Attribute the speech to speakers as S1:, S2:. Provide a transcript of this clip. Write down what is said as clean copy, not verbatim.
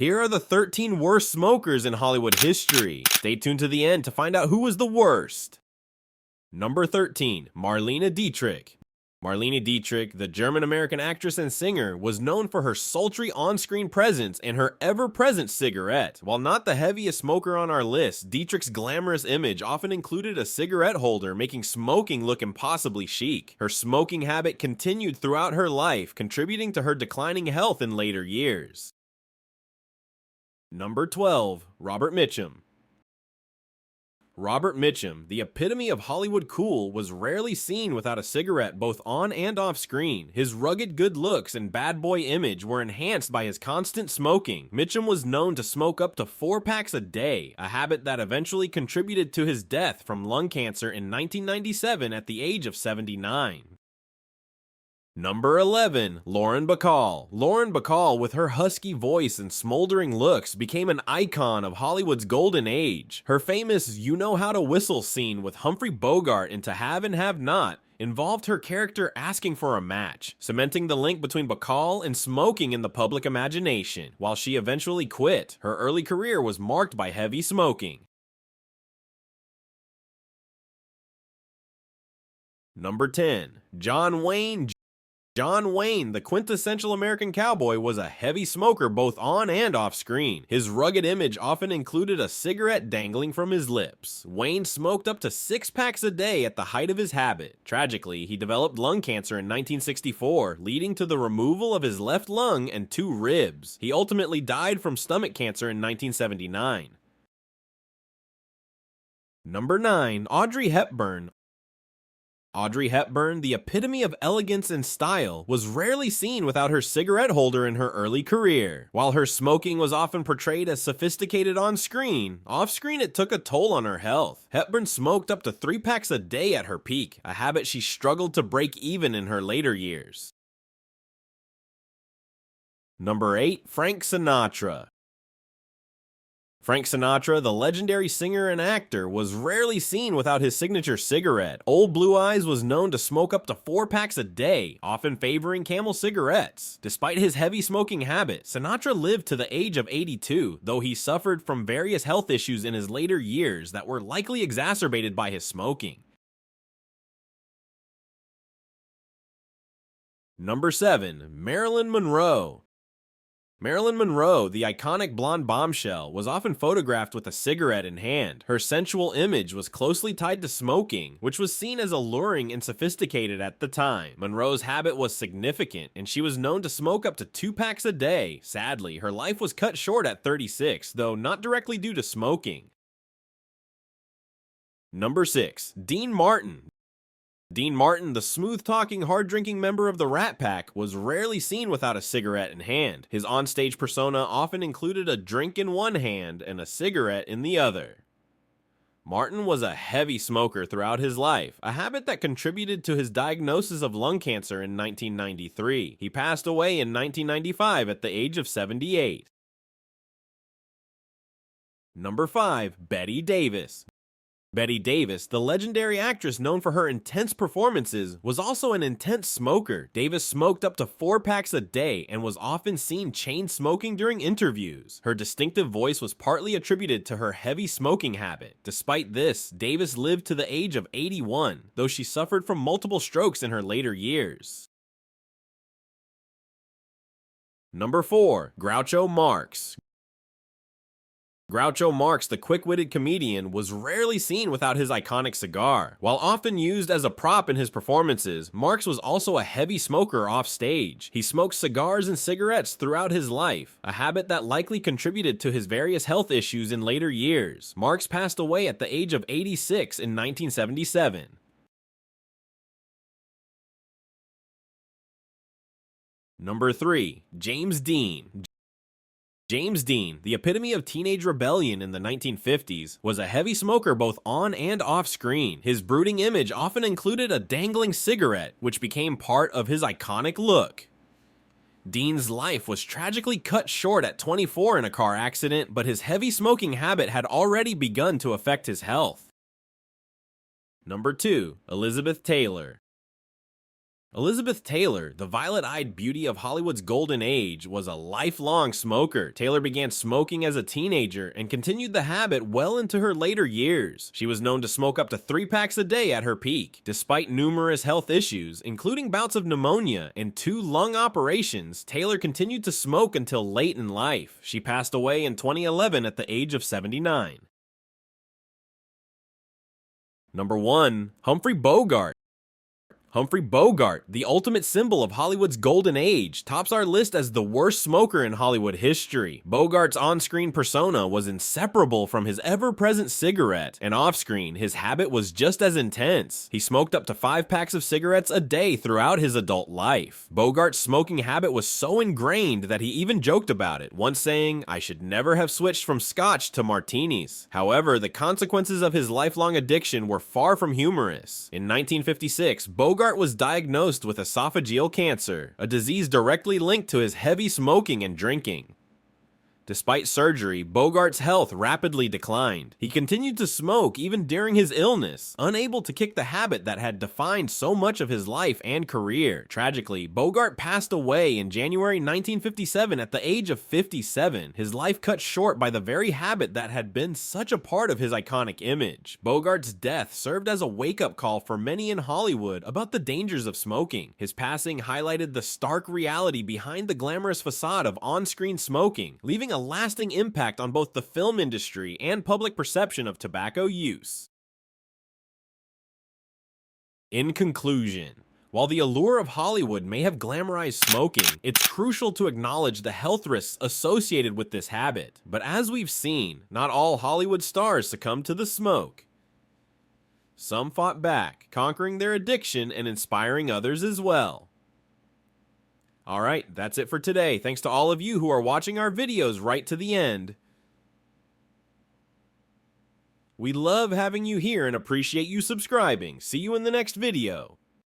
S1: Here are the 13 worst smokers in Hollywood history. Stay tuned to the end to find out who was the worst. Number 13. Marlene Dietrich. Marlene Dietrich, the German-American actress and singer, was known for her sultry on-screen presence and her ever-present cigarette. While not the heaviest smoker on our list, Dietrich's glamorous image often included a cigarette holder, making smoking look impossibly chic. Her smoking habit continued throughout her life, contributing to her declining health in later years. Number 12. Robert Mitchum. Robert Mitchum, the epitome of Hollywood cool, was rarely seen without a cigarette both on and off screen. His rugged good looks and bad boy image were enhanced by his constant smoking. Mitchum was known to smoke up to 4 packs a day, a habit that eventually contributed to his death from lung cancer in 1997 at the age of 79. Number 11. Lauren Bacall. Lauren Bacall, with her husky voice and smoldering looks, became an icon of Hollywood's golden age. Her famous "You Know How to Whistle" scene with Humphrey Bogart in To Have and Have Not involved her character asking for a match, cementing the link between Bacall and smoking in the public imagination. While she eventually quit, her early career was marked by heavy smoking. Number 10. John Wayne. John Wayne, the quintessential American cowboy, was a heavy smoker both on and off screen. His rugged image often included a cigarette dangling from his lips. Wayne smoked up to 6 packs a day at the height of his habit. Tragically, he developed lung cancer in 1964, leading to the removal of his left lung and 2 ribs. He ultimately died from stomach cancer in 1979. Number 9. Audrey Hepburn. Audrey Hepburn, the epitome of elegance and style, was rarely seen without her cigarette holder in her early career. While her smoking was often portrayed as sophisticated on screen, off screen it took a toll on her health. Hepburn smoked up to 3 packs a day at her peak, a habit she struggled to break even in her later years. Number 8. Frank Sinatra. Frank Sinatra, the legendary singer and actor, was rarely seen without his signature cigarette. Old Blue Eyes was known to smoke up to 4 packs a day, often favoring Camel cigarettes. Despite his heavy smoking habit, Sinatra lived to the age of 82, though he suffered from various health issues in his later years that were likely exacerbated by his smoking. Number 7. Marilyn Monroe. Marilyn Monroe, the iconic blonde bombshell, was often photographed with a cigarette in hand. Her sensual image was closely tied to smoking, which was seen as alluring and sophisticated at the time. Monroe's habit was significant, and she was known to smoke up to 2 packs a day. Sadly, her life was cut short at 36, though not directly due to smoking. Number 6. Dean Martin. Dean Martin, the smooth-talking, hard-drinking member of the Rat Pack, was rarely seen without a cigarette in hand. His onstage persona often included a drink in one hand and a cigarette in the other. Martin was a heavy smoker throughout his life, a habit that contributed to his diagnosis of lung cancer in 1993. He passed away in 1995 at the age of 78. Number 5. Bette Davis. Bette Davis, the legendary actress known for her intense performances, was also an intense smoker. Davis smoked up to 4 packs a day and was often seen chain smoking during interviews. Her distinctive voice was partly attributed to her heavy smoking habit. Despite this, Davis lived to the age of 81, though she suffered from multiple strokes in her later years. Number 4. Groucho Marx. Groucho Marx, the quick-witted comedian, was rarely seen without his iconic cigar. While often used as a prop in his performances, Marx was also a heavy smoker off stage. He smoked cigars and cigarettes throughout his life, a habit that likely contributed to his various health issues in later years. Marx passed away at the age of 86 in 1977. Number 3. James Dean. James Dean, the epitome of teenage rebellion in the 1950s, was a heavy smoker both on and off screen. His brooding image often included a dangling cigarette, which became part of his iconic look. Dean's life was tragically cut short at 24 in a car accident, but his heavy smoking habit had already begun to affect his health. Number 2. Elizabeth Taylor. Elizabeth Taylor, the violet-eyed beauty of Hollywood's golden age, was a lifelong smoker. Taylor began smoking as a teenager and continued the habit well into her later years. She was known to smoke up to 3 packs a day at her peak. Despite numerous health issues, including bouts of pneumonia and 2 lung operations, Taylor continued to smoke until late in life. She passed away in 2011 at the age of 79. Number 1. Humphrey Bogart. Humphrey Bogart, the ultimate symbol of Hollywood's golden age, tops our list as the worst smoker in Hollywood history. Bogart's on-screen persona was inseparable from his ever-present cigarette, and off-screen, his habit was just as intense. He smoked up to 5 packs of cigarettes a day throughout his adult life. Bogart's smoking habit was so ingrained that he even joked about it, once saying, "I should never have switched from scotch to martinis." However, the consequences of his lifelong addiction were far from humorous. In 1956, Bogart was diagnosed with esophageal cancer, a disease directly linked to his heavy smoking and drinking. Despite surgery, Bogart's health rapidly declined. He continued to smoke even during his illness, unable to kick the habit that had defined so much of his life and career. Tragically, Bogart passed away in January 1957 at the age of 57, his life cut short by the very habit that had been such a part of his iconic image. Bogart's death served as a wake-up call for many in Hollywood about the dangers of smoking. His passing highlighted the stark reality behind the glamorous facade of on-screen smoking, leaving a lasting impact on both the film industry and public perception of tobacco use. In conclusion, while the allure of Hollywood may have glamorized smoking, it's crucial to acknowledge the health risks associated with this habit. But as we've seen, not all Hollywood stars succumbed to the smoke. Some fought back, conquering their addiction and inspiring others as well. Alright, that's it for today. Thanks to all of you who are watching our videos right to the end. We love having you here and appreciate you subscribing. See you in the next video.